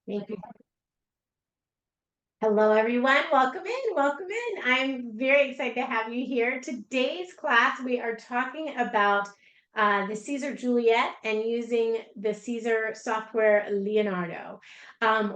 Thank you. Hello, everyone. Welcome in. Welcome in. I'm very excited to have you here. Today's class, we are talking about the Siser Juliet and using the Siser software Leonardo.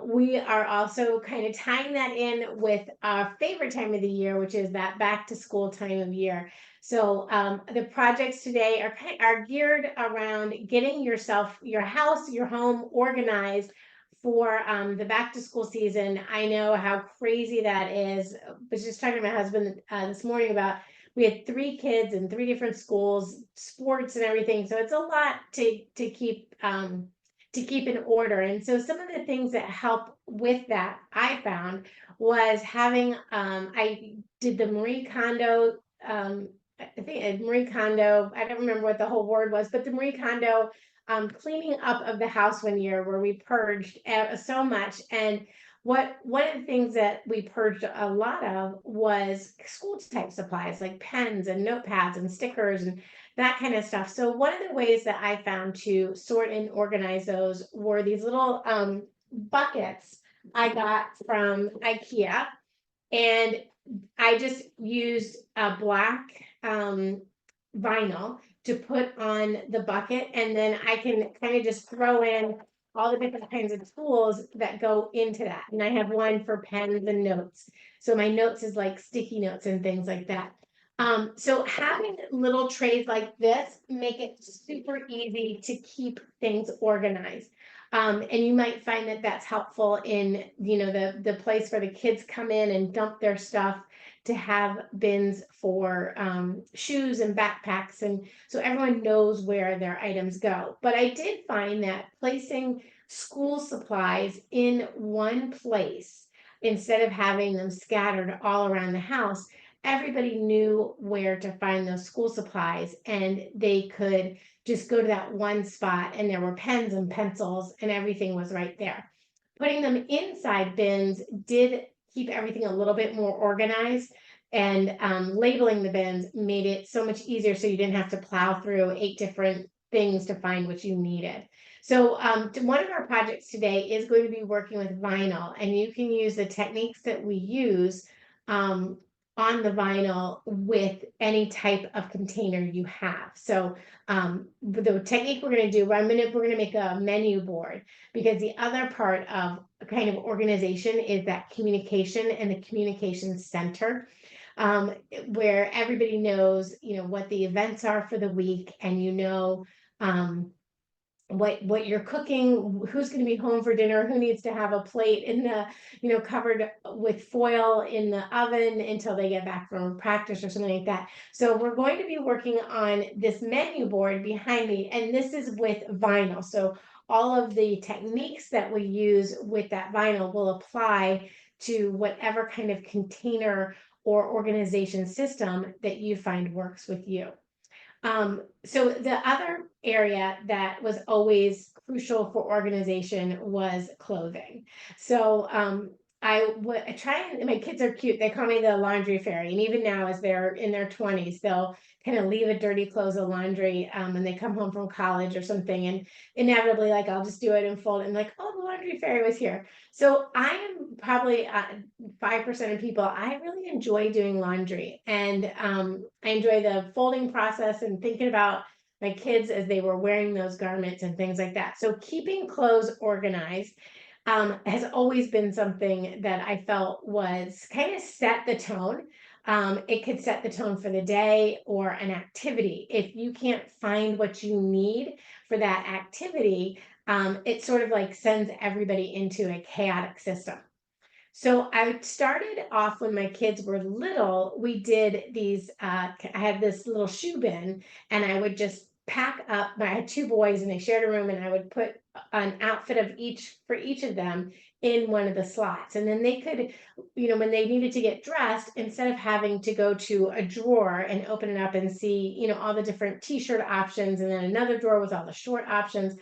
We are also kind of tying that in with our favorite time of the year, which is that back to school time of year. So the projects today are geared around getting your house, your home organized for the back to school season. I know how crazy that is. I was just talking to my husband this morning about we had 3 kids in 3 different schools, sports and everything. So it's a lot to keep in order. And so some of the things that help with that I found was having I did the Marie Kondo I think Marie Kondo, I don't remember what the whole word was, but the Marie Kondo cleaning up of the house one year where we purged so much. And one of the things that we purged a lot of was school type supplies like pens and notepads and stickers and that kind of stuff. So one of the ways that I found to sort and organize those were these little buckets I got from IKEA, and I just used a black vinyl to put on the bucket, and then I can kind of just throw in all the different kinds of tools that go into that. And I have one for pens and notes. So my notes is like sticky notes and things like that. So having little trays like this make it super easy to keep things organized. And you might find that that's helpful in, the place where the kids come in and dump their stuff, to have bins for shoes and backpacks. And so everyone knows where their items go. But I did find that placing school supplies in one place instead of having them scattered all around the house, everybody knew where to find those school supplies, and they could just go to that one spot, and there were pens and pencils and everything was right there. Putting them inside bins did keep everything a little bit more organized, and labeling the bins made it so much easier, so you didn't have to plow through 8 different things to find what you needed. So one of our projects today is going to be working with vinyl, and you can use the techniques that we use on the vinyl with any type of container you have. So the technique we're going to do, we're going to make a menu board, because the other part of kind of organization is that communication and the communication center, where everybody knows, what the events are for the week, and what you're cooking, who's going to be home for dinner, who needs to have a plate in the, covered with foil in the oven until they get back from practice or something like that. So we're going to be working on this menu board behind me, and this is with vinyl. So all of the techniques that we use with that vinyl will apply to whatever kind of container or organization system that you find works with you. So the other area that was always crucial for organization was clothing. So I try, and my kids are cute. They call me the laundry fairy. And even now, as they're in their 20s, they'll kind of leave a dirty clothes of laundry when they come home from college or something. And inevitably, like, I'll just do it and fold it and like, oh, the laundry fairy was here. So I am probably 5% of people. I really enjoy doing laundry, and I enjoy the folding process and thinking about my kids as they were wearing those garments and things like that. So keeping clothes organized has always been something that I felt was kind of set the tone. It could set the tone for the day or an activity. If you can't find what you need for that activity, it sort of like sends everybody into a chaotic system. So I started off when my kids were little. We did these, I had this little shoe bin, and I would just pack up. I had 2 boys and they shared a room, and I would put an outfit of each for each of them in one of the slots. And then they could, when they needed to get dressed, instead of having to go to a drawer and open it up and see, all the different t-shirt options, and then another drawer with all the short options,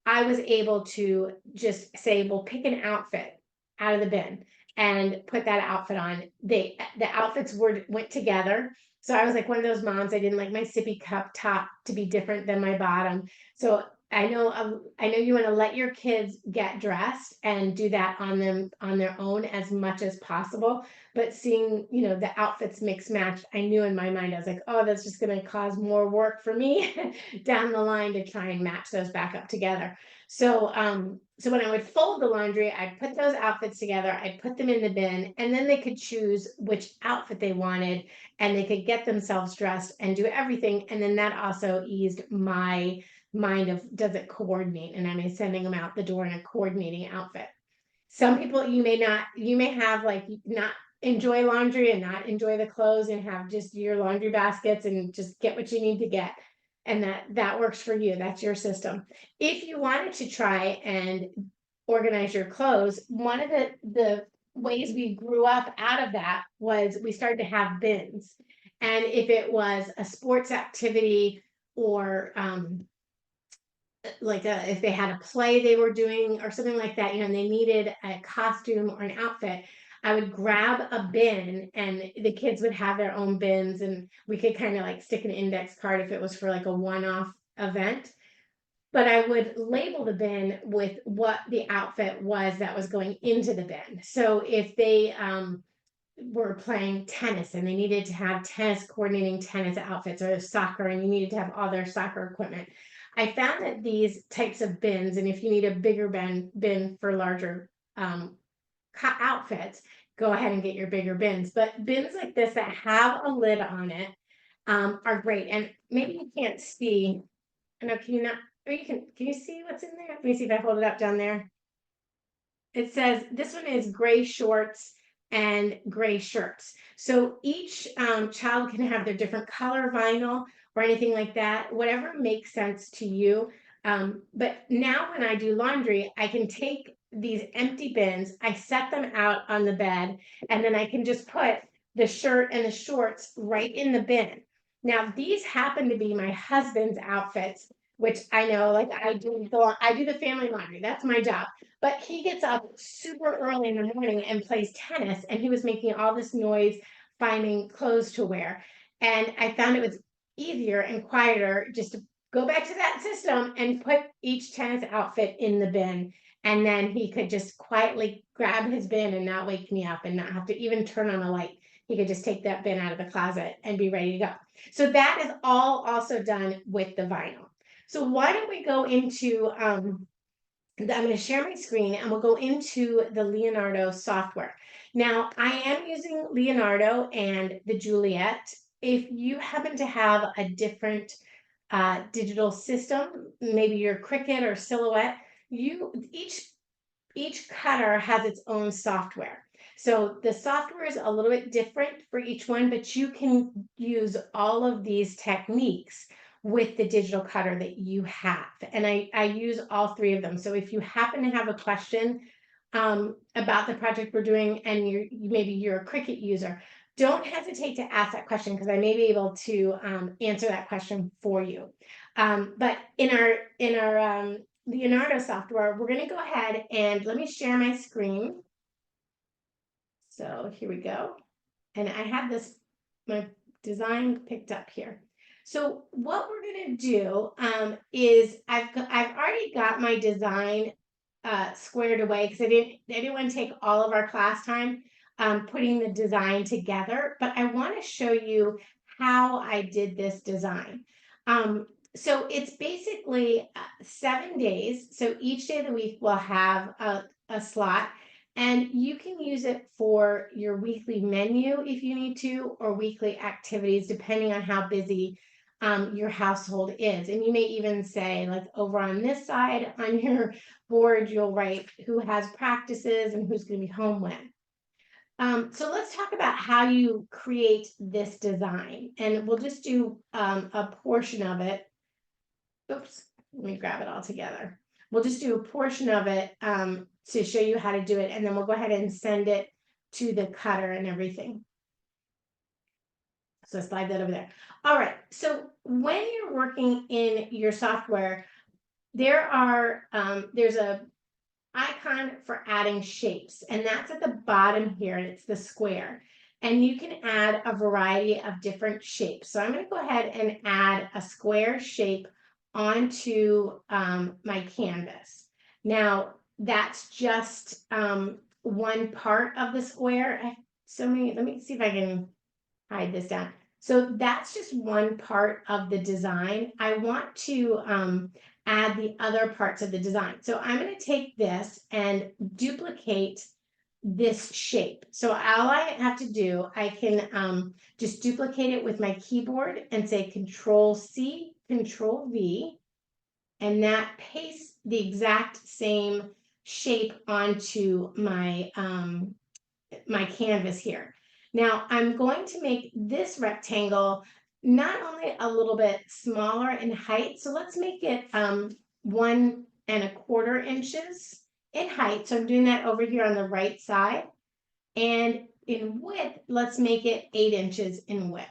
I was able to just say, well, pick an outfit out of the bin and put that outfit on. The outfits went together. So I was like one of those moms. I didn't like my sippy cup top to be different than my bottom. So I know you want to let your kids get dressed and do that on their own as much as possible. But seeing, the outfits mix match, I knew in my mind, I was like, oh, that's just going to cause more work for me down the line to try and match those back up together. So when I would fold the laundry, I'd put those outfits together, I'd put them in the bin, and then they could choose which outfit they wanted, and they could get themselves dressed and do everything. And then that also eased my mind of, does it coordinate? And I'm sending them out the door in a coordinating outfit. Some people, you may have like not enjoy laundry and not enjoy the clothes and have just your laundry baskets and just get what you need to get. And that works for you. That's your system. If you wanted to try and organize your clothes, one of the ways we grew up out of that was we started to have bins. And if it was a sports activity or if they had a play they were doing or something like that, and they needed a costume or an outfit, I would grab a bin and the kids would have their own bins, and we could kind of like stick an index card if it was for like a one-off event. But I would label the bin with what the outfit was that was going into the bin. So if they were playing tennis and they needed to have coordinating tennis outfits, or soccer and you needed to have all their soccer equipment, I found that these types of bins, and if you need a bigger bin for larger outfits, go ahead and get your bigger bins. But bins like this that have a lid on it are great. And maybe you can't see. I know, can you not? Or can you see what's in there? Let me see if I hold it up down there. It says this one is gray shorts and gray shirts. So each child can have their different color vinyl or anything like that, whatever makes sense to you. But now when I do laundry, I can take these empty bins, I set them out on the bed, and then I can just put the shirt and the shorts right in the bin. Now, these happen to be my husband's outfits, which I know, like I do the family laundry. That's my job. But he gets up super early in the morning and plays tennis, and he was making all this noise finding clothes to wear. And I found it was easier and quieter just to go back to that system and put each tennis outfit in the bin. And then he could just quietly grab his bin and not wake me up and not have to even turn on a light. He could just take that bin out of the closet and be ready to go. So that is all also done with the vinyl. So why don't we go into, I'm going to share my screen and we'll go into the Leonardo software. Now, I am using Leonardo and the Juliet. If you happen to have a different digital system, maybe your Cricut or Silhouette, each cutter has its own software. So the software is a little bit different for each one, but you can use all of these techniques with the digital cutter that you have. And I use all three of them. So if you happen to have a question about the project we're doing and maybe you're a Cricut user, don't hesitate to ask that question because I may be able to answer that question for you. But in our Leonardo software, we're going to go ahead and let me share my screen. So here we go. And I have my design picked up here. So what we're going to do is I've already got my design squared away because I didn't want to take all of our class time putting the design together, but I want to show you how I did this design. So it's basically 7 days. So each day of the week will have a slot. And you can use it for your weekly menu if you need to, or weekly activities, depending on how busy your household is. And you may even say, like over on this side on your board, you'll write who has practices and who's going to be home when. So let's talk about how you create this design. And we'll just do a portion of it. Oops, let me grab it all together. We'll just do a portion of it to show you how to do it, and then we'll go ahead and send it to the cutter and everything. So slide that over there. All right, so when you're working in your software, there's a icon for adding shapes, and that's at the bottom here, and it's the square. And you can add a variety of different shapes. So I'm going to go ahead and add a square shape onto my canvas. Now that's just one part of the square. I have so many, let me see if I can hide this down. So that's just one part of the design. I want to add the other parts of the design. So I'm going to take this and duplicate this shape. So all I have to do, I can just duplicate it with my keyboard and say Control C, Control V, and that pastes the exact same shape onto my my canvas here. Now I'm going to make this rectangle not only a little bit smaller in height, so let's make it 1¼ inches in height. So I'm doing that over here on the right side. And in width, let's make it 8 inches in width.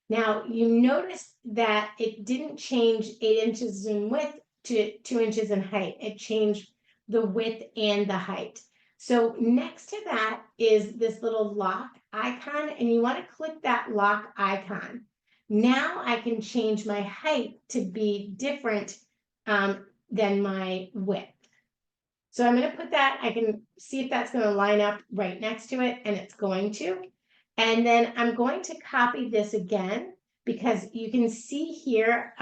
Now you notice that it didn't change 8 inches in width to 2 inches in height. It changed the width and the height. So next to that is this little lock icon, and you want to click that lock icon. Now I can change my height to be different than my width. So I'm going to put that, I can see if that's going to line up right next to it, and it's going to. And then I'm going to copy this again, because you can see here,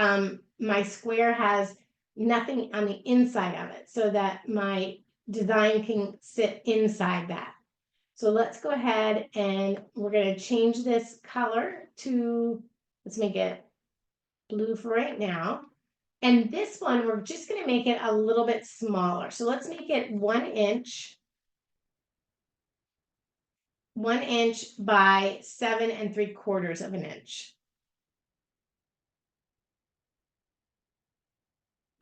my square has nothing on the inside of it, so that my design can sit inside that. So let's go ahead and we're going to change this color to, let's make it blue for right now. And this one, we're just going to make it a little bit smaller. So let's make it 1 inch. 1 inch by 7¾ inch.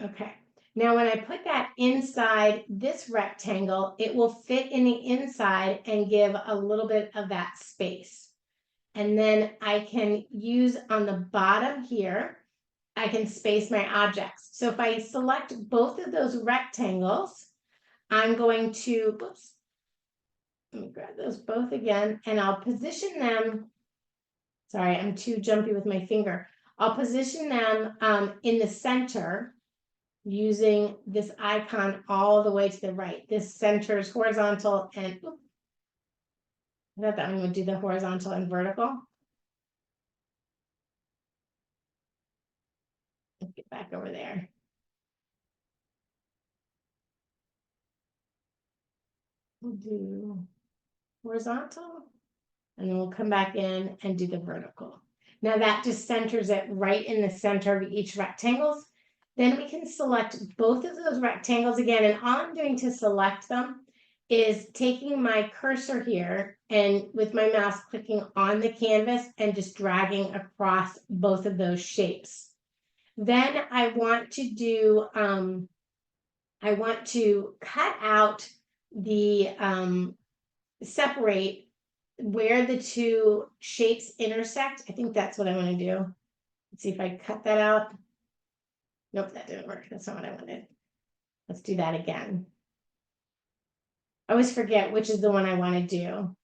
Okay. Now, when I put that inside this rectangle, it will fit in the inside and give a little bit of that space. And then I can use on the bottom here, I can space my objects. So if I select both of those rectangles, I'm going to, oops, let me grab those both again, and I'll position them. Sorry, I'm too jumpy with my finger. I'll position them in the center, using this icon all the way to the right. This centers horizontal and, oops, I thought that one would do the horizontal and vertical. Let's get back over there. We'll do horizontal, and then we'll come back in and do the vertical. Now that just centers it right in the center of each rectangle. Then we can select both of those rectangles again, and all I'm doing to select them is taking my cursor here and with my mouse clicking on the canvas and just dragging across both of those shapes. Then I want to do, I want to cut out the, separate where the two shapes intersect. I think that's what I want to do. Let's see if I cut that out. Nope, that didn't work. That's not what I wanted. Let's do that again. I always forget which is the one I want to do.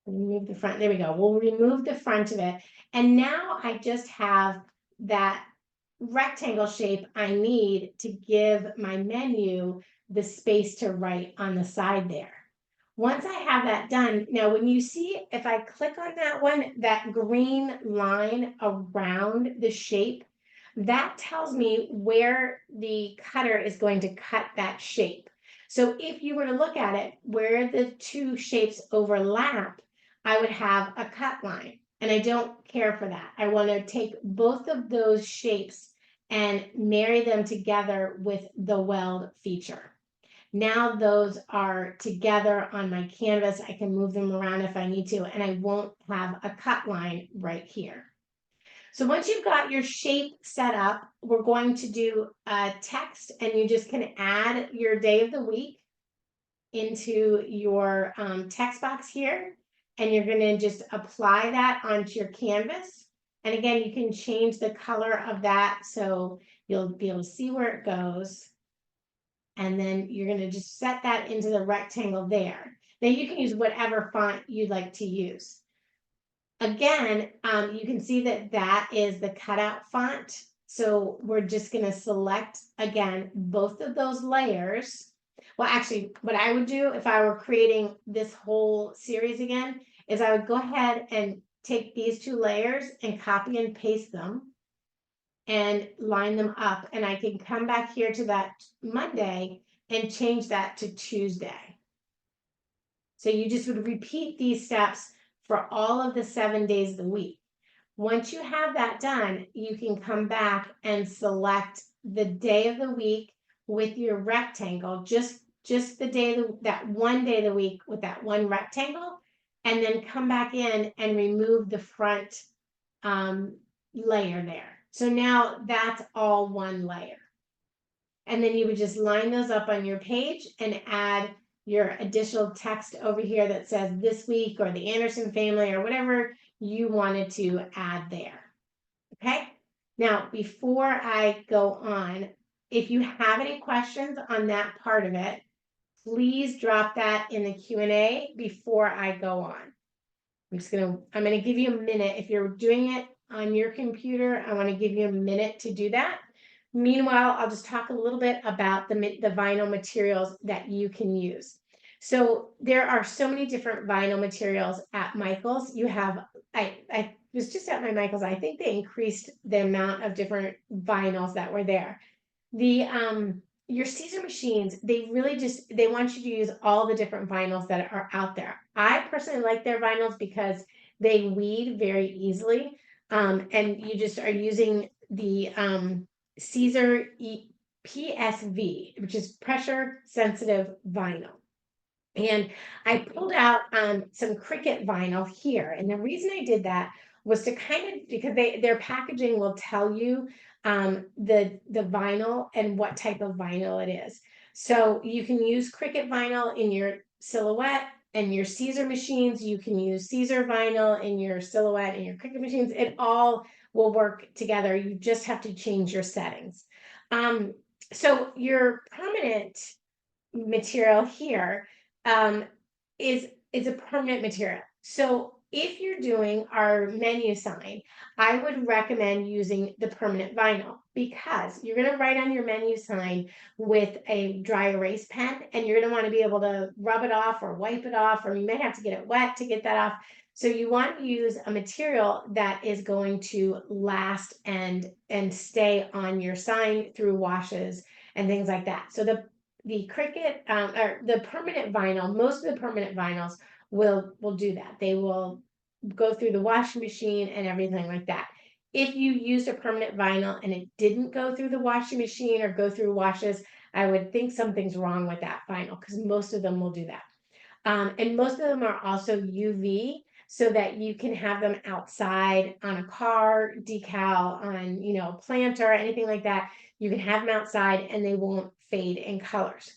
Remove the front. There we go. We'll remove the front of it. And now I just have that rectangle shape I need to give my menu the space to write on the side there. Once I have that done, now when you see, if I click on that one, that green line around the shape, that tells me where the cutter is going to cut that shape. So if you were to look at it, where the two shapes overlap, I would have a cut line, and I don't care for that. I want to take both of those shapes and marry them together with the weld feature. Now those are together on my canvas. I can move them around if I need to, and I won't have a cut line right here. So once you've got your shape set up, we're going to do a text, and you just can add your day of the week into your text box here, and you're going to just apply that onto your canvas. And again, you can change the color of that so you'll be able to see where it goes. And then you're going to just set that into the rectangle there. Then you can use whatever font you'd like to use. Again, you can see that that is the cutout font. So we're just going to select again both of those layers. Well, actually, what I would do if I were creating this whole series again is I would go ahead and take these two layers and copy and paste them and line them up. And I can come back here to that Monday and change that to Tuesday. So you just would repeat these steps for all of the 7 days of the week. Once you have that done, you can come back and select the day of the week with your rectangle, just the day, that one day of the week with that one rectangle, and then come back in and remove the front layer there. So now that's all one layer. And then you would just line those up on your page and add your additional text over here that says this week or the Anderson family or whatever you wanted to add there. Okay. Now, before I go on, if you have any questions on that part of it, please drop that in the Q&A before I go on. I'm going to give you a minute. If you're doing it on your computer, I want to give you a minute to do that. Meanwhile, I'll just talk a little bit about the vinyl materials that you can use. So there are so many different vinyl materials at Michael's. You have, I was just at my Michael's. I think they increased the amount of different vinyls that were there. Your Siser machines, they really they want you to use all the different vinyls that are out there. I personally like their vinyls because they weed very easily. And you just are using the Siser PSV, which is pressure sensitive vinyl. And I pulled out some Cricut vinyl here. And the reason I did that was to because their packaging will tell you the vinyl and what type of vinyl it is. So you can use Cricut vinyl in your Silhouette and your Siser machines. You can use Siser vinyl in your Silhouette and your Cricut machines. It all will work together. You just have to change your settings. So your permanent material here is a permanent material. So if you're doing our menu sign, I would recommend using the permanent vinyl because you're going to write on your menu sign with a dry erase pen and you're going to want to be able to rub it off or wipe it off, or you may have to get it wet to get that off. So you want to use a material that is going to last and stay on your sign through washes and things like that. So the Cricut or the permanent vinyl, most of the permanent vinyls will do that. They will go through the washing machine and everything like that. If you used a permanent vinyl and it didn't go through the washing machine or go through washes, I would think something's wrong with that vinyl because most of them will do that. And most of them are also UV so that you can have them outside on a car, decal, on, a planter, anything like that. You can have them outside and they won't fade in colors.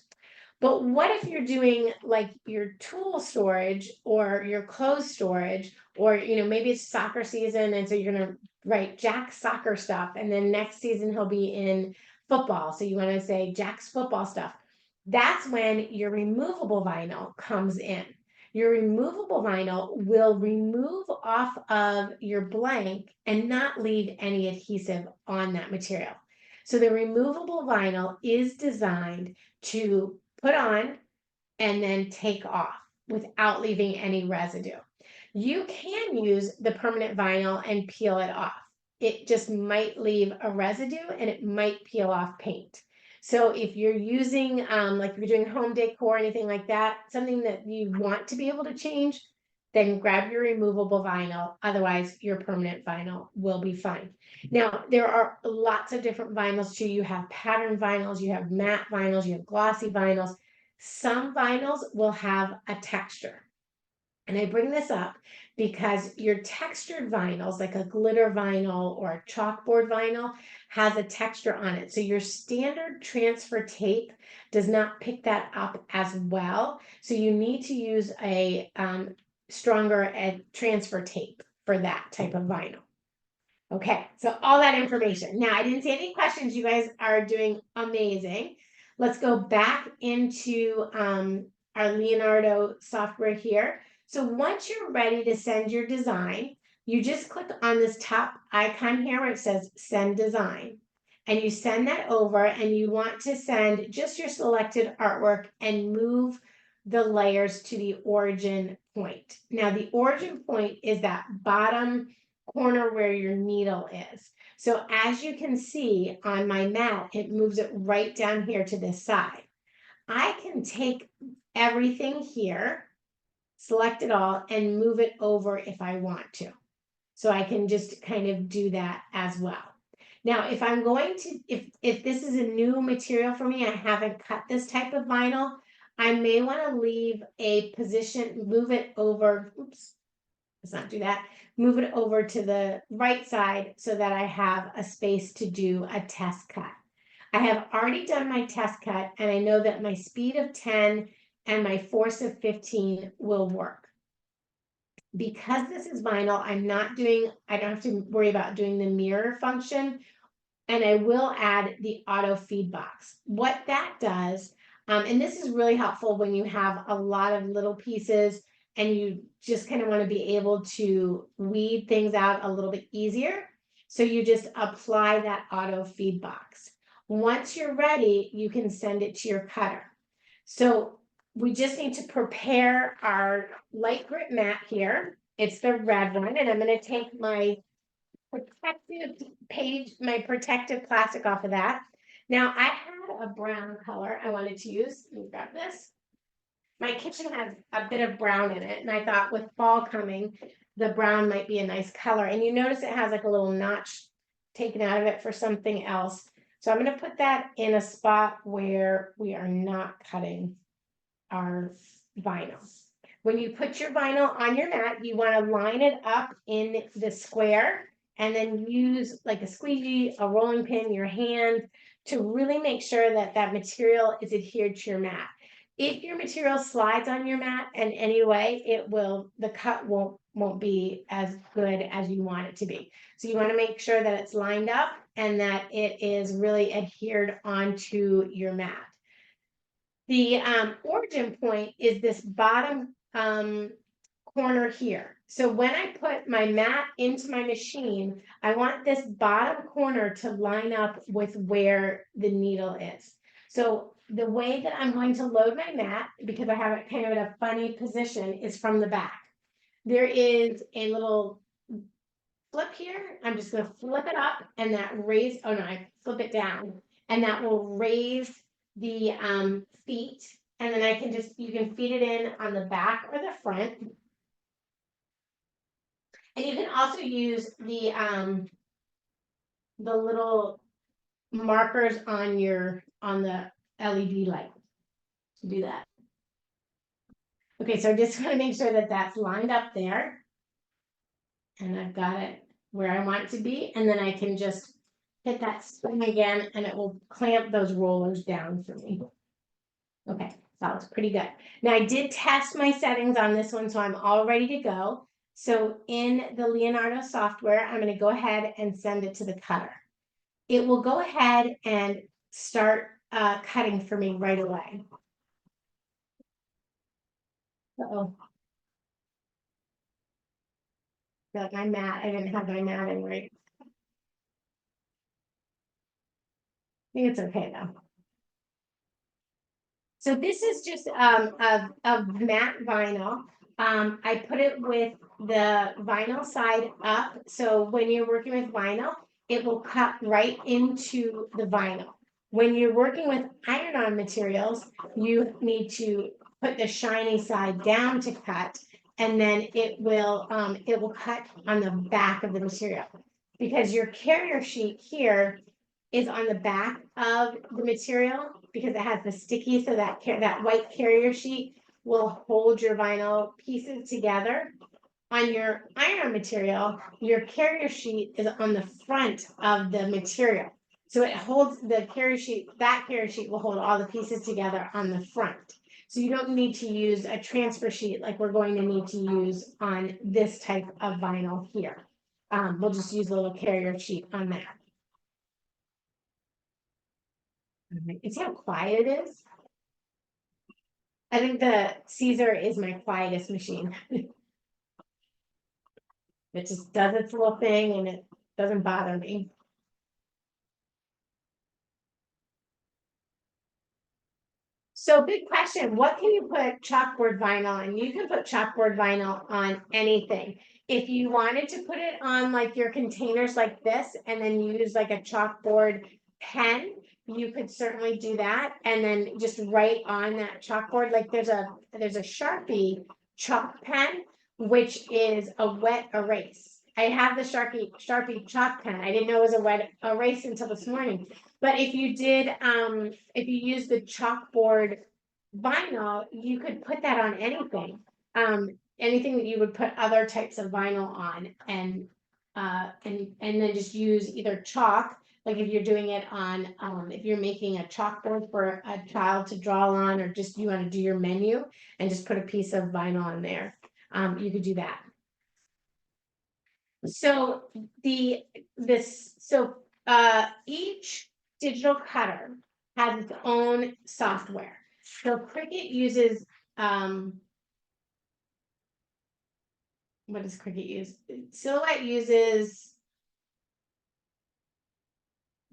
But what if you're doing like your tool storage or your clothes storage, or maybe it's soccer season and so you're going to write Jack's soccer stuff and then next season he'll be in football, so you want to say Jack's football stuff. That's when your removable vinyl comes in. Your removable vinyl will remove off of your blank and not leave any adhesive on that material. So the removable vinyl is designed to put on and then take off without leaving any residue. You can use the permanent vinyl and peel it off. It just might leave a residue and it might peel off paint. So if you're using, like if you're doing home decor or anything like that, something that you want to be able to change, then grab your removable vinyl. Otherwise, your permanent vinyl will be fine. Now, there are lots of different vinyls too. You have pattern vinyls, you have matte vinyls, you have glossy vinyls. Some vinyls will have a texture. And I bring this up because your textured vinyls, like a glitter vinyl or a chalkboard vinyl, has a texture on it. So your standard transfer tape does not pick that up as well. So you need to use a stronger transfer tape for that type of vinyl. Okay, so all that information. Now, I didn't see any questions. You guys are doing amazing. Let's go back into our Leonardo software here. So once you're ready to send your design, you just click on this top icon here where it says send design. And you send that over, and you want to send just your selected artwork and move the layers to the origin point. Now, the origin point is that bottom corner where your needle is. So as you can see on my mat, it moves it right down here to this side. I can take everything here, select it all, and move it over if I want to. So I can just kind of do that as well. Now, if I'm going to, if this is a new material for me, I haven't cut this type of vinyl, I may want to leave a position, move it over, oops, let's not do that, move it over to the right side so that I have a space to do a test cut. I have already done my test cut, and I know that my speed of 10 and my force of 15 will work. Because this is vinyl, I don't have to worry about doing the mirror function, and I will add the auto feed box. What that does, and this is really helpful when you have a lot of little pieces and you just kind of want to be able to weed things out a little bit easier. So you just apply that auto feed box. Once you're ready, you can send it to your cutter. So we just need to prepare our light grit mat here. It's the red one, and I'm going to take my protective plastic off of that. Now, I had a brown color I wanted to use. Let me grab this. My kitchen has a bit of brown in it, and I thought with fall coming, the brown might be a nice color. And you notice it has like a little notch taken out of it for something else. So I'm going to put that in a spot where we are not cutting our vinyl. When you put your vinyl on your mat, you want to line it up in the square and then use like a squeegee, a rolling pin, your hand to really make sure that that material is adhered to your mat. If your material slides on your mat in any way, the cut won't be as good as you want it to be. So you want to make sure that it's lined up and that it is really adhered onto your mat. The origin point is this bottom corner here. So when I put my mat into my machine, I want this bottom corner to line up with where the needle is. So the way that I'm going to load my mat, because I have it kind of in a funny position, is from the back. There is a little flip here. I'm just going to flip it up, and that I flip it down, and that will raise the feet, and then you can feed it in on the back or the front. And you can also use the little markers on the LED light to do that. Okay, so I just want to make sure that that's lined up there. And I've got it where I want it to be. And then I can just hit that spring again, and it will clamp those rollers down for me. Okay, that looks pretty good. Now I did test my settings on this one, so I'm all ready to go. So in the Leonardo software, I'm going to go ahead and send it to the cutter. It will go ahead and start cutting for me right away. Uh-oh. Got my mat. I didn't have my mat in right. I think it's okay though. So this is just a matte vinyl. I put it with the vinyl side up. So when you're working with vinyl, it will cut right into the vinyl. When you're working with iron-on materials, you need to put the shiny side down to cut, and then it will cut on the back of the material. Because your carrier sheet here is on the back of the material because it has the sticky, so that white carrier sheet will hold your vinyl pieces together. On your iron material, your carrier sheet is on the front of the material. So it holds the carrier sheet, that carrier sheet will hold all the pieces together on the front. So you don't need to use a transfer sheet like we're going to need to use on this type of vinyl here. We'll just use a little carrier sheet on that. And see how quiet it is? I think the Siser is my quietest machine. It just does its little thing and it doesn't bother me. So big question, what can you put chalkboard vinyl on? You can put chalkboard vinyl on anything. If you wanted to put it on like your containers like this and then use like a chalkboard pen, you could certainly do that. And then just write on that chalkboard, like there's a Sharpie chalk pen, which is a wet erase. I have the Sharpie chalk pen. I didn't know it was a wet erase until this morning. But if you did, if you use the chalkboard vinyl, you could put that on anything. Anything that you would put other types of vinyl on and then just use either chalk, like if you're doing it on, if you're making a chalkboard for a child to draw on, or just you want to do your menu and just put a piece of vinyl on there. You could do that. So each digital cutter has its own software. So Cricut uses, what does Cricut use? Silhouette uses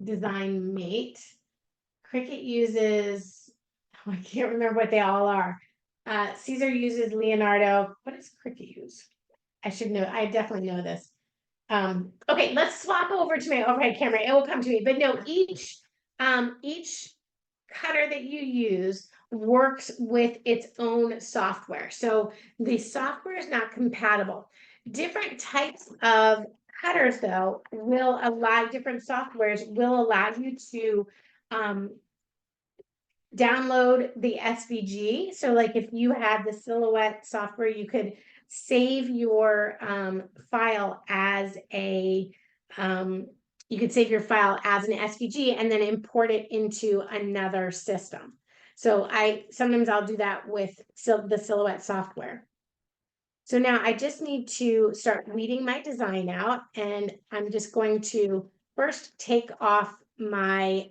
Design Mate. Cricut uses, oh, I can't remember what they all are. Siser uses Leonardo. What does Cricut use? I should know, I definitely know this. Okay, let's swap over to my overhead camera. It will come to me, but no, each cutter that you use works with its own software. So the software is not compatible. Different types of cutters, though, will allow different softwares will allow you to download the SVG. So like if you had the Silhouette software, you could save your file as a you could save your file as an SVG and then import it into another system. So sometimes I'll do that with the Silhouette software. So now I just need to start weeding my design out, and I'm just going to first take off my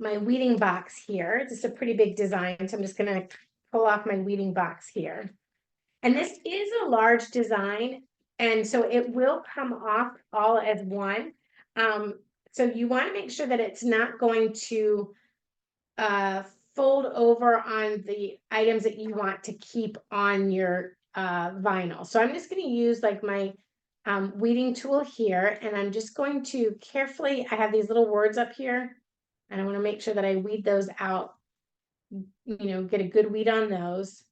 my weeding box here. This is a pretty big design, so I'm just going to pull off my weeding box here. And this is a large design, and so it will come off all as one. So you want to make sure that it's not going to fold over on the items that you want to keep on your vinyl. So I'm just going to use like my weeding tool here, and I'm just going to carefully, I have these little words up here, and I want to make sure that I weed those out, get a good weed on those.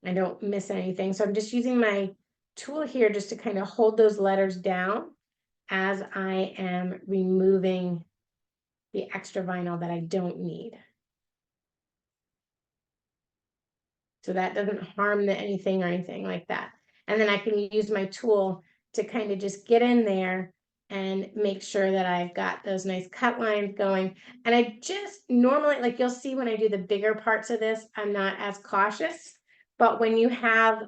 I don't miss anything. So I'm just using my tool here just to kind of hold those letters down as I am removing the extra vinyl that I don't need. So that doesn't harm anything or anything like that. And then I can use my tool to kind of just get in there and make sure that I've got those nice cut lines going. And I just normally, like you'll see when I do the bigger parts of this, I'm not as cautious. But when you have,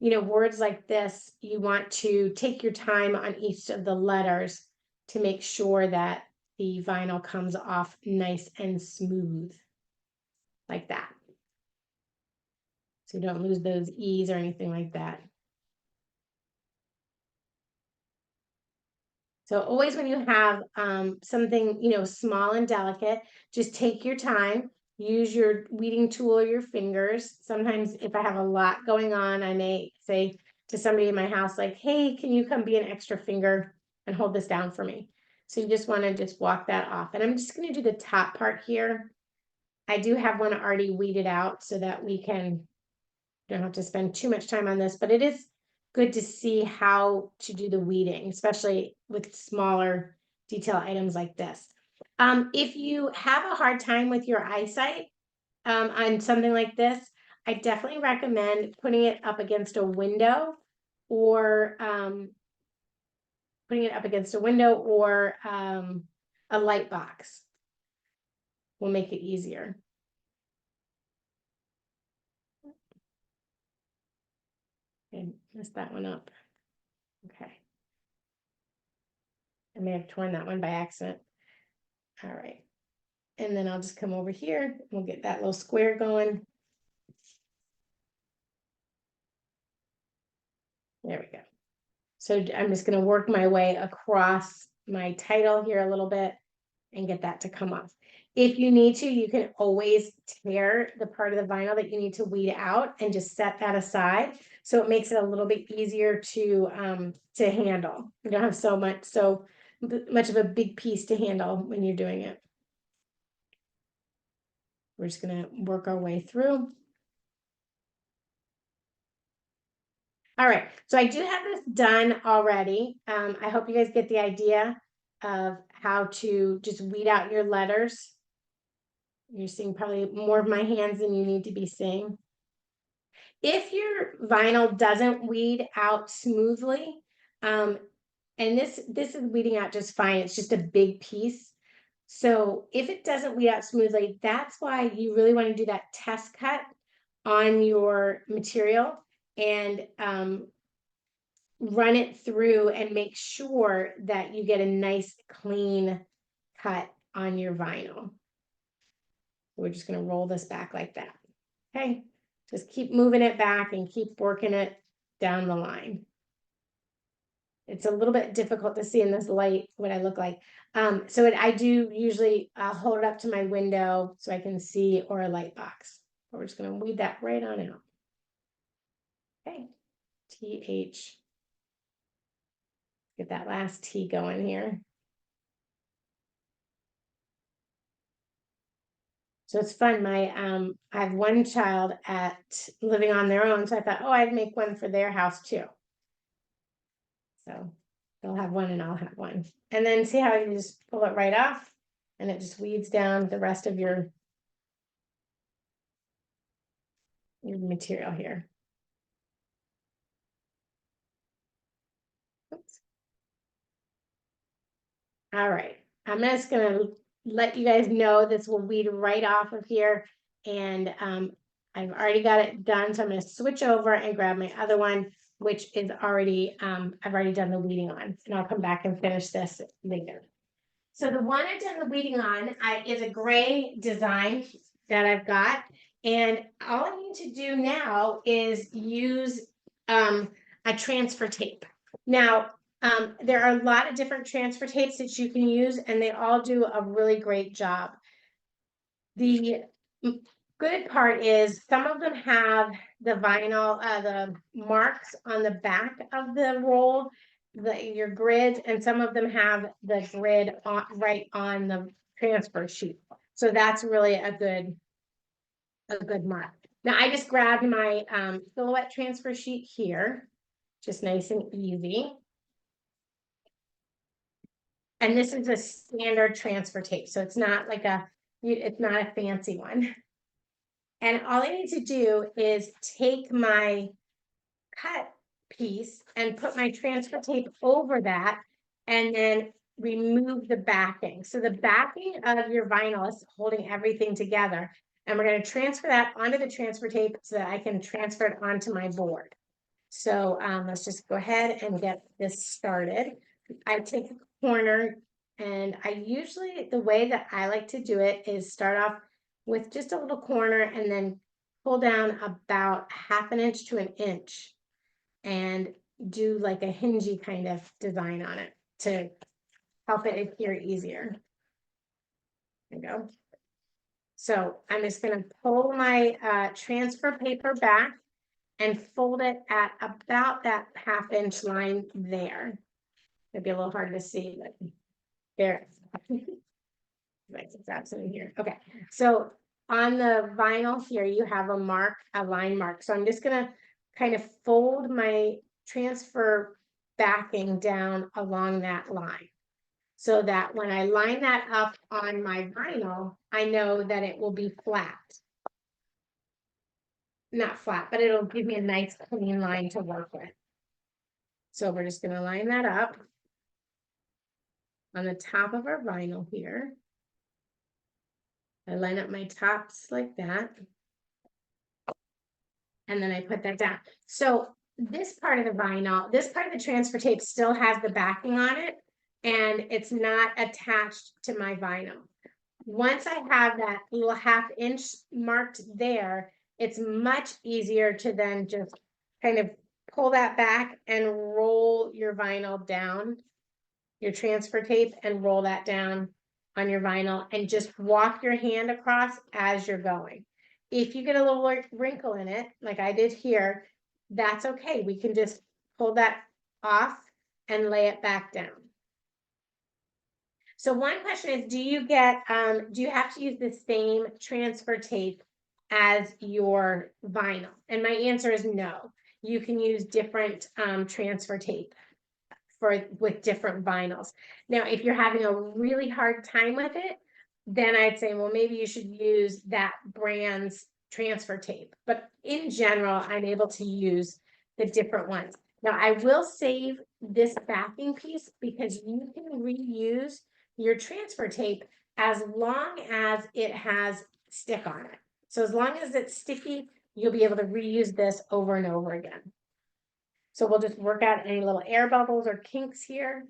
words like this, you want to take your time on each of the letters to make sure that the vinyl comes off nice and smooth, like that. So you don't lose those E's or anything like that. So always when you have something, small and delicate, just take your time, use your weeding tool or your fingers. Sometimes if I have a lot going on, I may say to somebody in my house, like, hey, can you come be an extra finger and hold this down for me? So you just want to just walk that off. And I'm just going to do the top part here. I do have one already weeded out so that we don't have to spend too much time on this, but it is good to see how to do the weeding, especially with smaller detail items like this. If you have a hard time with your eyesight on something like this, I definitely recommend putting it up against a window or a light box will make it easier. Okay, messed that one up. Okay. I may have torn that one by accident. All right. And then I'll just come over here. We'll get that little square going. There we go. So I'm just going to work my way across my title here a little bit and get that to come off. If you need to, you can always tear the part of the vinyl that you need to weed out and just set that aside. So it makes it a little bit easier to handle. You don't have so much of a big piece to handle when you're doing it. We're just going to work our way through. All right, so I do have this done already. I hope you guys get the idea of how to just weed out your letters. You're seeing probably more of my hands than you need to be seeing. If your vinyl doesn't weed out smoothly, and this is weeding out just fine, it's just a big piece. So if it doesn't weed out smoothly, that's why you really want to do that test cut on your material and run it through and make sure that you get a nice clean cut on your vinyl. We're just going to roll this back like that. Okay, just keep moving it back and keep working it down the line. It's a little bit difficult to see in this light what I look like. I do usually hold it up to my window so I can see, or a light box. We're just going to weed that right on out. Okay, TH. Get that last T going here. So it's fun. I have one child living on their own, so I thought, oh, I'd make one for their house too. So they'll have one and I'll have one. And then see how you just pull it right off and it just weeds down the rest of your material here. Oops. All right, I'm just gonna let you guys know this will weed right off of here. And I've already got it done. So I'm gonna switch over and grab my other one, which is already, I've already done the weeding on, and I'll come back and finish this later. So the one I've done the weeding on is a gray design that I've got. And all I need to do now is use a transfer tape. Now, there are a lot of different transfer tapes that you can use, and they all do a really great job. The good part is some of them have the vinyl, the marks on the back of the roll, your grids, and some of them have the grid right on the transfer sheet. So that's really a good mark. Now I just grabbed my silhouette transfer sheet here, just nice and easy. And this is a standard transfer tape, so it's not like it's not a fancy one. And all I need to do is take my cut piece and put my transfer tape over that and then remove the backing. So the backing of your vinyl is holding everything together. And we're going to transfer that onto the transfer tape so that I can transfer it onto my board. So let's just go ahead and get this started. I take a corner, and I usually, the way that I like to do it is start off with just a little corner and then pull down about 1/2 inch to 1 inch and do like a hingy kind of design on it to help it adhere easier. There we go. So I'm just going to pull my transfer paper back and fold it at about that 1/2 inch line there. It'd be a little hard to see, but there. Right, that's in here. Okay, so on the vinyl here, you have a line mark. So I'm just gonna kind of fold my transfer backing down along that line, so that when I line that up on my vinyl, I know that it will be flat. Not flat, but it'll give me a nice clean line to work with. So we're just gonna line that up on the top of our vinyl here. I line up my tops like that. And then I put that down. So this part of the vinyl, this part of the transfer tape still has the backing on it, and it's not attached to my vinyl. Once I have that little 1/2 inch marked there, it's much easier to then just kind of pull that back and roll your vinyl down, your transfer tape, and roll that down on your vinyl, and just walk your hand across as you're going. If you get a little wrinkle in it, like I did here, that's okay. We can just pull that off and lay it back down. So one question is, do you have to use the same transfer tape as your vinyl? And my answer is no. You can use different transfer tape with different vinyls. Now, if you're having a really hard time with it, then I'd say, well, maybe you should use that brand's transfer tape. But in general, I'm able to use the different ones. Now, I will save this backing piece because you can reuse your transfer tape as long as it has stick on it. So as long as it's sticky, you'll be able to reuse this over and over again. So we'll just work out any little air bubbles or kinks here.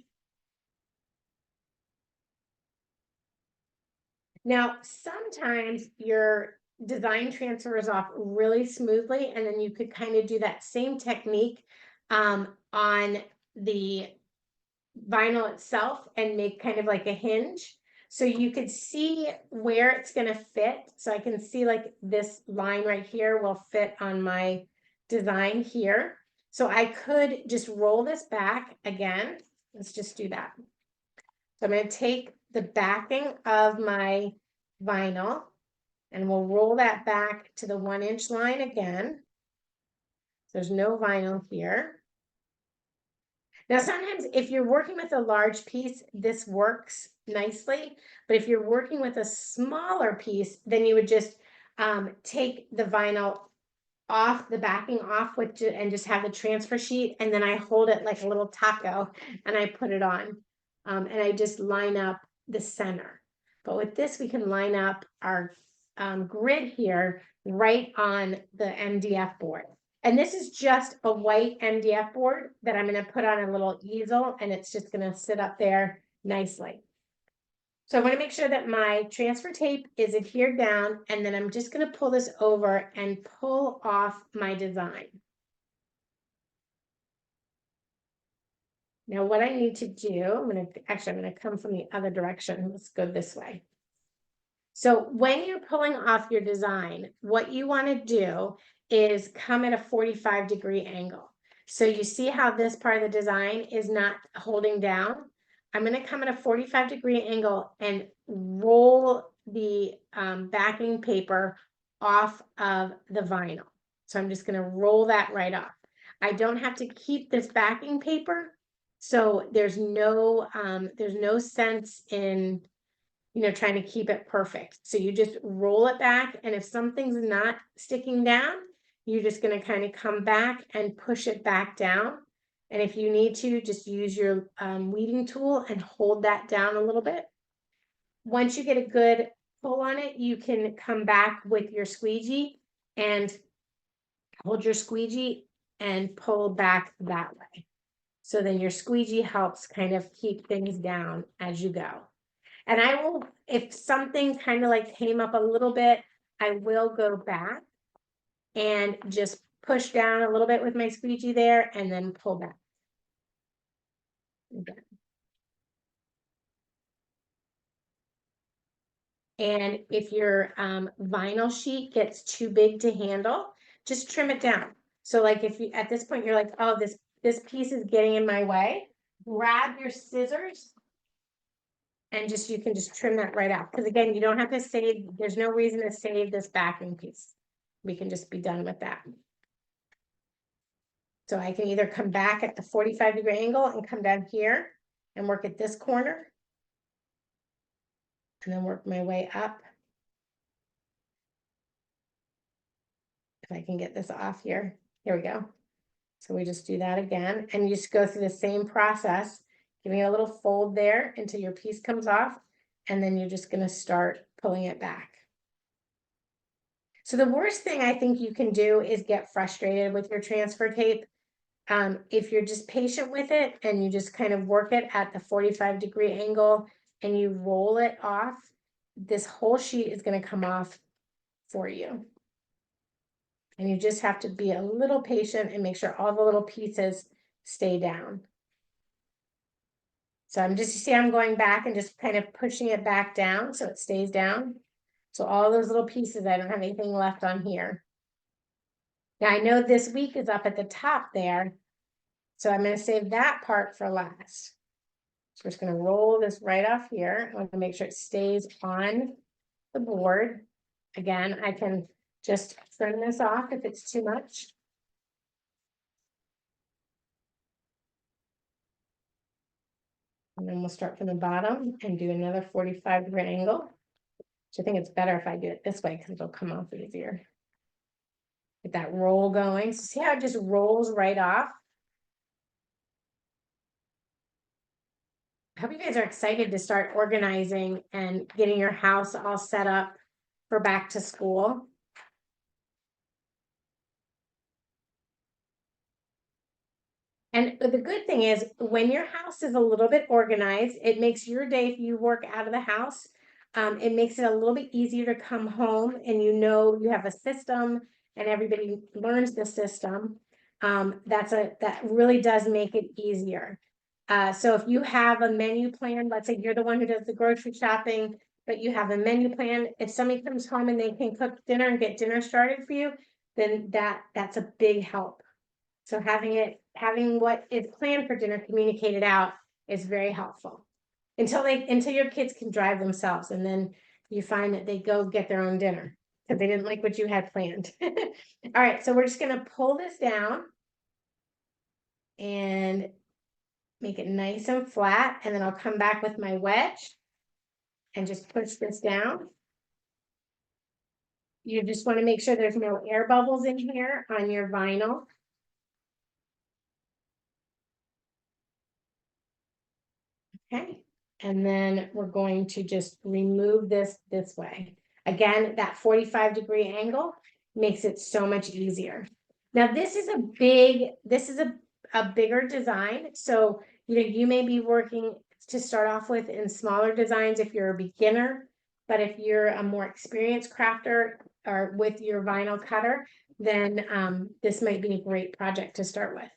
Now, sometimes your design transfers off really smoothly, and then you could kind of do that same technique on the vinyl itself and make kind of like a hinge. So you could see where it's going to fit. So I can see like this line right here will fit on my design here. So I could just roll this back again. Let's just do that. So I'm going to take the backing of my vinyl and we'll roll that back to the 1-inch line again. There's no vinyl here. Now, sometimes if you're working with a large piece, this works nicely. But if you're working with a smaller piece, then you would just take the vinyl off, the backing off and just have the transfer sheet. And then I hold it like a little taco and I put it on. And I just line up the center. But with this, we can line up our grid here right on the MDF board. And this is just a white MDF board that I'm going to put on a little easel, and it's just going to sit up there nicely. So I want to make sure that my transfer tape is adhered down, and then I'm just going to pull this over and pull off my design. Now what I need to do, I'm going to come from the other direction. Let's go this way. So when you're pulling off your design, what you want to do is come at a 45-degree angle. So you see how this part of the design is not holding down? I'm going to come at a 45-degree angle and roll the backing paper off of the vinyl. So I'm just going to roll that right off. I don't have to keep this backing paper, so there's no sense in trying to keep it perfect. So you just roll it back, and if something's not sticking down, you're just going to kind of come back and push it back down. And if you need to, just use your weeding tool and hold that down a little bit. Once you get a good pull on it, you can come back with your squeegee and hold your squeegee and pull back that way. So then your squeegee helps kind of keep things down as you go. And I will, if something kind of like came up a little bit, I will go back and just push down a little bit with my squeegee there and then pull back. Okay. And if your vinyl sheet gets too big to handle, just trim it down. So like if you, at this point, you're like, oh, this piece is getting in my way, grab your scissors and you can just trim that right out. Because again, you don't have to save, there's no reason to save this backing piece. We can just be done with that. So I can either come back at the 45-degree angle and come down here and work at this corner. And then work my way up. If I can get this off here. Here we go. So we just do that again. And you just go through the same process, giving it a little fold there until your piece comes off. And then you're just going to start pulling it back. So the worst thing I think you can do is get frustrated with your transfer tape. If you're just patient with it and you just kind of work it at the 45-degree angle and you roll it off, this whole sheet is going to come off for you. And you just have to be a little patient and make sure all the little pieces stay down. So I'm just, you see, I'm going back and just kind of pushing it back down so it stays down. So all those little pieces, I don't have anything left on here. Now I know this week is up at the top there, so I'm going to save that part for last. So we're just going to roll this right off here. I want to make sure it stays on the board. Again, I can just trim this off if it's too much. And then we'll start from the bottom and do another 45-degree angle. So I think it's better if I do it this way because it'll come off easier. Get that roll going. So see how it just rolls right off? I hope you guys are excited to start organizing and getting your house all set up for back to school. And the good thing is when your house is a little bit organized, it makes your day, if you work out of the house, it makes it a little bit easier to come home and you know you have a system and everybody learns the system. That really does make it easier. So if you have a menu plan, let's say you're the one who does the grocery shopping, but you have a menu plan, if somebody comes home and they can cook dinner and get dinner started for you, then that's a big help. So having what is planned for dinner communicated out is very helpful until your kids can drive themselves. And then you find that they go get their own dinner because they didn't like what you had planned. All right. So we're just going to pull this down and make it nice and flat. And then I'll come back with my wedge and just push this down. You just want to make sure there's no air bubbles in here on your vinyl. Okay, and then we're going to just remove this way. Again, that 45-degree angle makes it so much easier. Now this is a bigger design. So, you may be working to start off with in smaller designs if you're a beginner, but if you're a more experienced crafter or with your vinyl cutter, then this might be a great project to start with.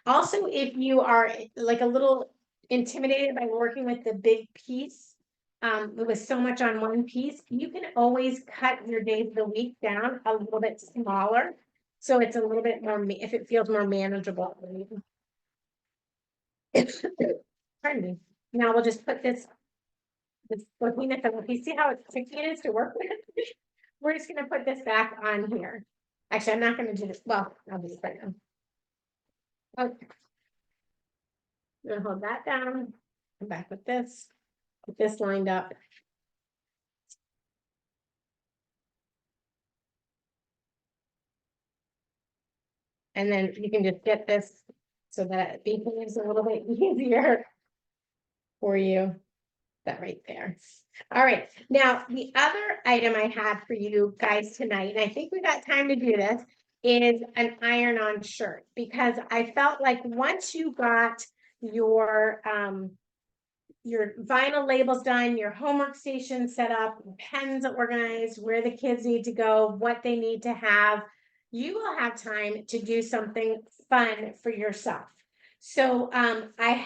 Also, if you are like a little intimidated by working with the big piece, with so much on one piece, you can always cut your days of the week down a little bit smaller. So it's a little bit more, if it feels more manageable. Pardon me. Now we'll just put this looking at you see how it's tricky it is to work with? We're just gonna put this back on here. Actually, I'm not gonna do this. Well, I'll do this right now. Okay. I'm gonna hold that down. Come back with this. Get this lined up. And then you can just get this so that it becomes a little bit easier for you. That right there. All right. Now, the other item I had for you guys tonight, and I think we got time to do this, is an iron-on shirt, because I felt like once you got your vinyl labels done, your homework station set up, pens organized, where the kids need to go, what they need to have, you will have time to do something fun for yourself. So I've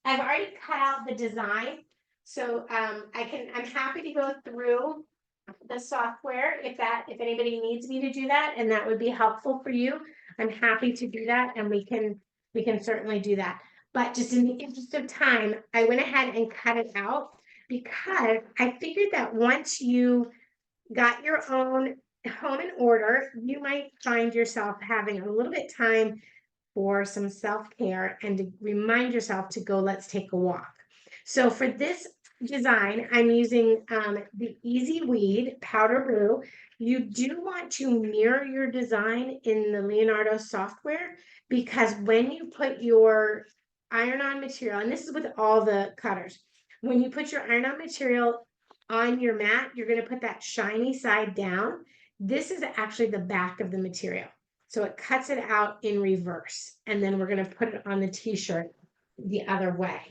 already cut out the design. So I'm happy to go through the software if anybody needs me to do that, and that would be helpful for you. I'm happy to do that, and we can certainly do that. But just in the interest of time, I went ahead and cut it out because I figured that once you got your own home in order, you might find yourself having a little bit time for some self-care and to remind yourself to go, let's take a walk. So for this design, I'm using the Easy Weed powder blue. You do want to mirror your design in the Leonardo software, because when you put your iron-on material, and this is with all the cutters, when you put your iron-on material on your mat, you're going to put that shiny side down. This is actually the back of the material. So it cuts it out in reverse. And then we're going to put it on the t-shirt the other way.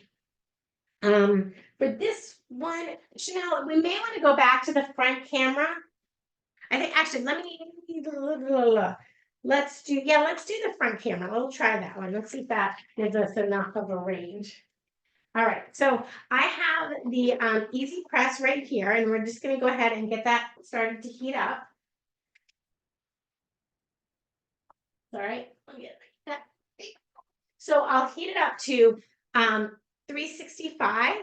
For this one, Chanel, we may want to go back to the front camera. I think actually, let me let's do the front camera. We'll try that one. Let's see if that gives us enough of a range. All right, so I have the easy press right here, and we're just going to go ahead and get that started to heat up. All right, let me get that. So I'll heat it up to 365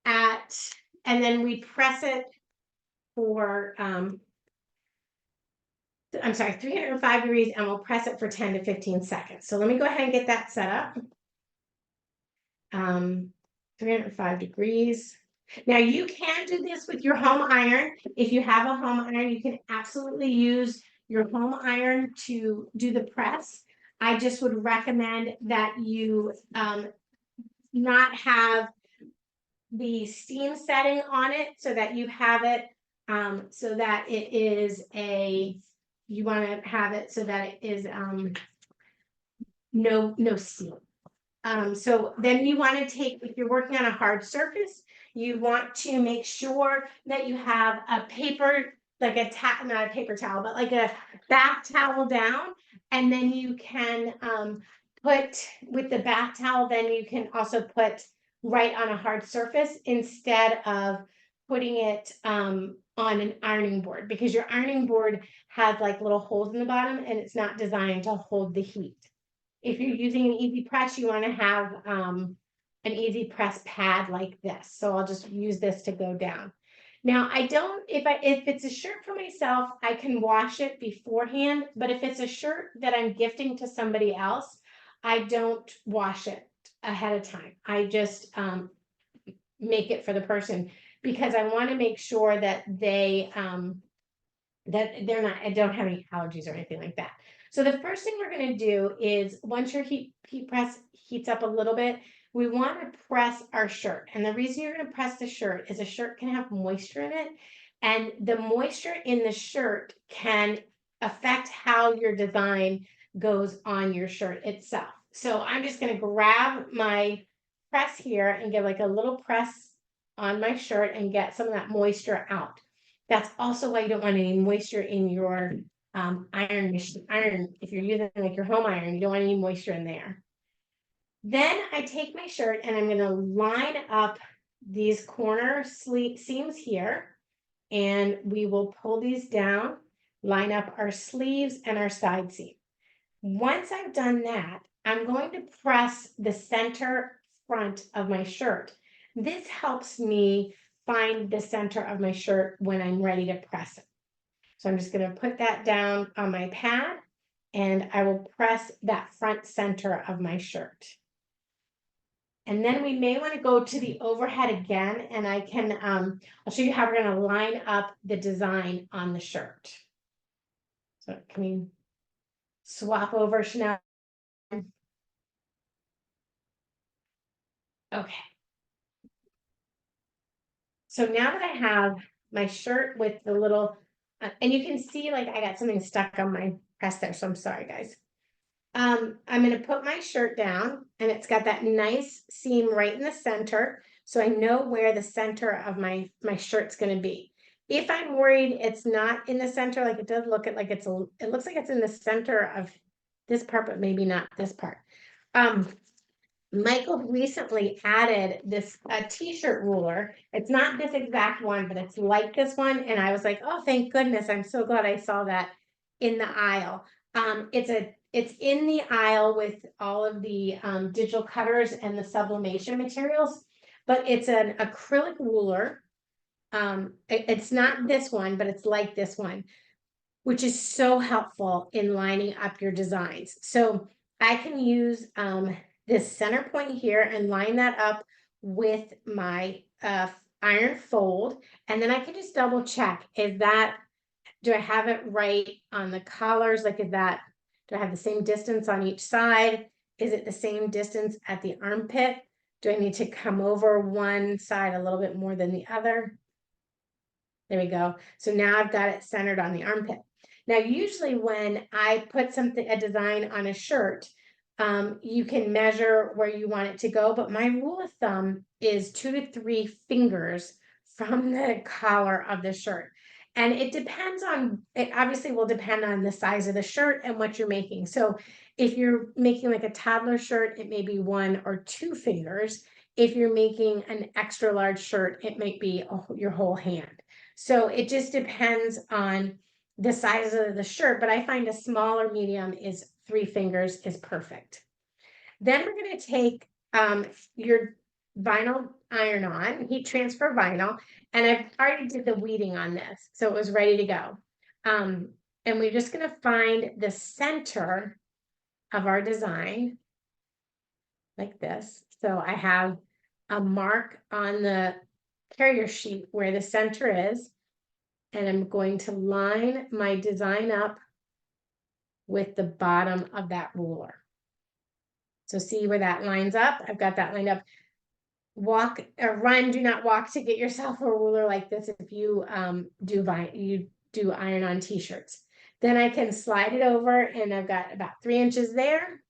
and then we press it for I'm sorry, 305 degrees, and we'll press it for 10 to 15 seconds. So let me go ahead and get that set up. 305 degrees. Now you can do this with your home iron. If you have a home iron, you can absolutely use your home iron to do the press. I just would recommend that you not have the steam setting on it, so that you have it so that it is you want to have it so that it is no steam. So then you want to take, if you're working on a hard surface, you want to make sure that you have a paper, like not a paper towel, but like a bath towel down. And then you can put with the bath towel, then you can also put right on a hard surface instead of putting it on an ironing board, because your ironing board has like little holes in the bottom and it's not designed to hold the heat. If you're using an easy press, you want to have an easy press pad like this. So I'll just use this to go down. Now I don't, if it's a shirt for myself, I can wash it beforehand, but if it's a shirt that I'm gifting to somebody else, I don't wash it ahead of time. I just make it for the person, because I want to make sure that they I don't have any allergies or anything like that. So the first thing we're going to do is, once your heat press heats up a little bit, we want to press our shirt. And the reason you're going to press the shirt is a shirt can have moisture in it, and the moisture in the shirt can affect how your design goes on your shirt itself. So I'm just going to grab my press here and give like a little press on my shirt and get some of that moisture out. That's also why you don't want any moisture in your iron. If you're using like your home iron, you don't want any moisture in there. Then I take my shirt and I'm going to line up these corner seams here, and we will pull these down, line up our sleeves and our side seam. Once I've done that, I'm going to press the center front of my shirt. This helps me find the center of my shirt when I'm ready to press it. So I'm just going to put that down on my pad, and I will press that front center of my shirt. And then we may want to go to the overhead again, and I can, I'll show you how we're going to line up the design on the shirt. So can we swap over, Chanel? Okay. So now that I have my shirt with the little, and you can see like I got something stuck on my press there, so I'm sorry guys. I'm going to put my shirt down, and it's got that nice seam right in the center, so I know where the center of my shirt's going to be. If I'm worried it's not in the center, like it does look like it looks like it's in the center of this part, but maybe not this part. Michael recently added this t-shirt ruler. It's not this exact one, but it's like this one. And I was like, oh, thank goodness. I'm so glad I saw that in the aisle. It's in the aisle with all of the digital cutters and the sublimation materials, but it's an acrylic ruler. It's not this one, but it's like this one, which is so helpful in lining up your designs. So I can use this center point here and line that up with my iron fold. And then I can just double check, do I have it right on the collars? Like, do I have the same distance on each side? Is it the same distance at the armpit? Do I need to come over one side a little bit more than the other? There we go. So now I've got it centered on the armpit. Now, usually when I put a design on a shirt, you can measure where you want it to go, but my rule of thumb is 2 to 3 fingers from the collar of the shirt. And it depends on, it obviously will depend on the size of the shirt and what you're making. So if you're making like a toddler shirt, it may be 1 or 2 fingers. If you're making an extra large shirt, it might be your whole hand. So it just depends on the size of the shirt, but I find a small or medium is 3 fingers is perfect. Then we're going to take your vinyl iron-on, heat transfer vinyl, and I've already did the weeding on this, so it was ready to go. And we're just going to find the center of our design like this. So I have a mark on the carrier sheet where the center is, and I'm going to line my design up with the bottom of that ruler. So see where that lines up? I've got that lined up. Walk or run, do not walk to get yourself a ruler like this if you do iron-on t-shirts. Then I can slide it over, and I've got about 3 inches there.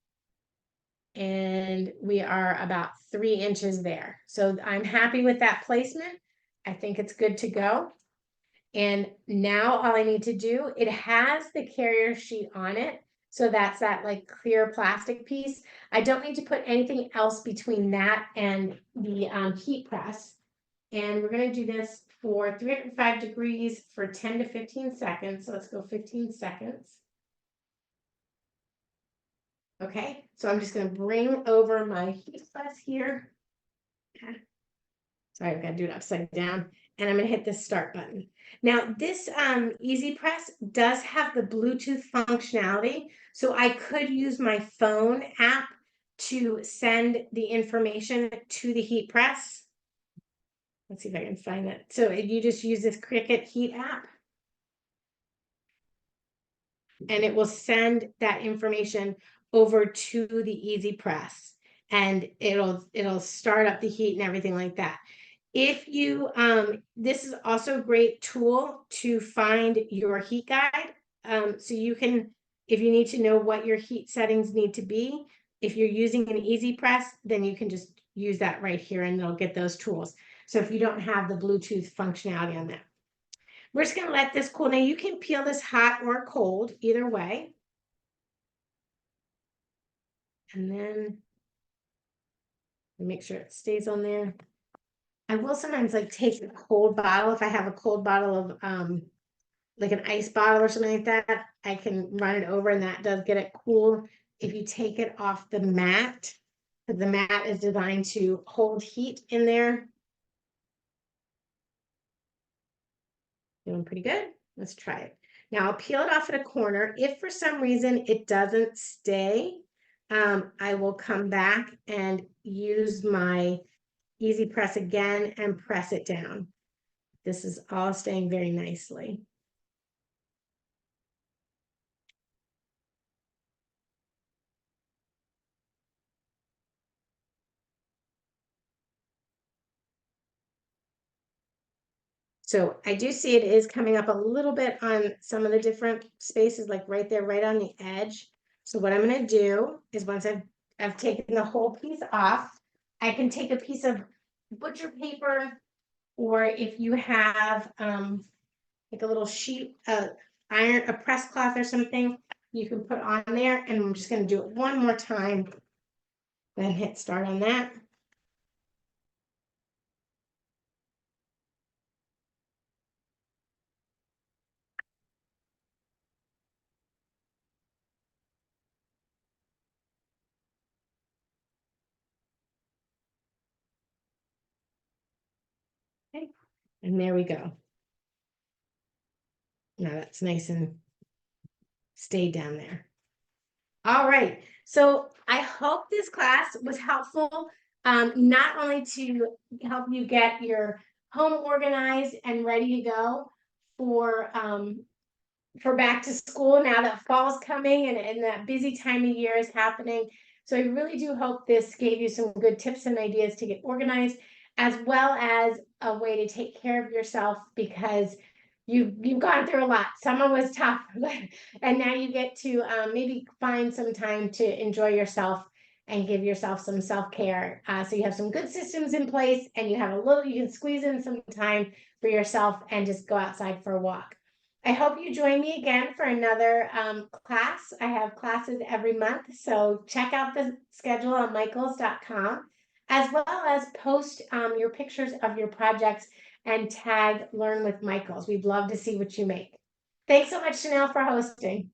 And we are about 3 inches there. So I'm happy with that placement. I think it's good to go. And now all I need to do, it has the carrier sheet on it. So that's that like clear plastic piece. I don't need to put anything else between that and the heat press. And we're going to do this for 305 degrees for 10 to 15 seconds. So let's go 15 seconds. Okay, so I'm just going to bring over my heat press here. Sorry, I've got to do it upside down. And I'm going to hit the start button. Now, this Easy Press does have the Bluetooth functionality. So I could use my phone app to send the information to the heat press. Let's see if I can find it. So you just use this Cricut heat app, and it will send that information over to the Easy Press, and it'll start up the heat and everything like that. If you this is also a great tool to find your heat guide. So you can, if you need to know what your heat settings need to be, if you're using an Easy Press, then you can just use that right here and they'll get those tools. So if you don't have the Bluetooth functionality on that, we're just going to let this cool. Now you can peel this hot or cold, either way. And then make sure it stays on there. I will sometimes like take a cold bottle. If I have a cold bottle of like an ice bottle or something like that, I can run it over and that does get it cool. If you take it off the mat, because the mat is designed to hold heat in there. Doing pretty good. Let's try it. Now I'll peel it off at a corner. If for some reason it doesn't stay, I will come back and use my Easy Press again and press it down. This is all staying very nicely. So I do see it is coming up a little bit on some of the different spaces, like right there, right on the edge. So what I'm going to do is once I've taken the whole piece off, I can take a piece of butcher paper, or if you have like a little sheet of iron, a press cloth or something, you can put on there. And I'm just going to do it one more time. Then hit start on that. Okay, and there we go. Now that's nice and stayed down there. All right, so I hope this class was helpful, not only to help you get your home organized and ready to go for back to school now that fall's coming and that busy time of year is happening. So I really do hope this gave you some good tips and ideas to get organized, as well as a way to take care of yourself, because you've gone through a lot. Summer was tough, and now you get to maybe find some time to enjoy yourself and give yourself some self-care. So you have some good systems in place, and you have you can squeeze in some time for yourself and just go outside for a walk. I hope you join me again for another class. I have classes every month, so check out the schedule on michaels.com, as well as post your pictures of your projects and tag Learn with Michaels. We'd love to see what you make. Thanks so much, Chanel, for hosting.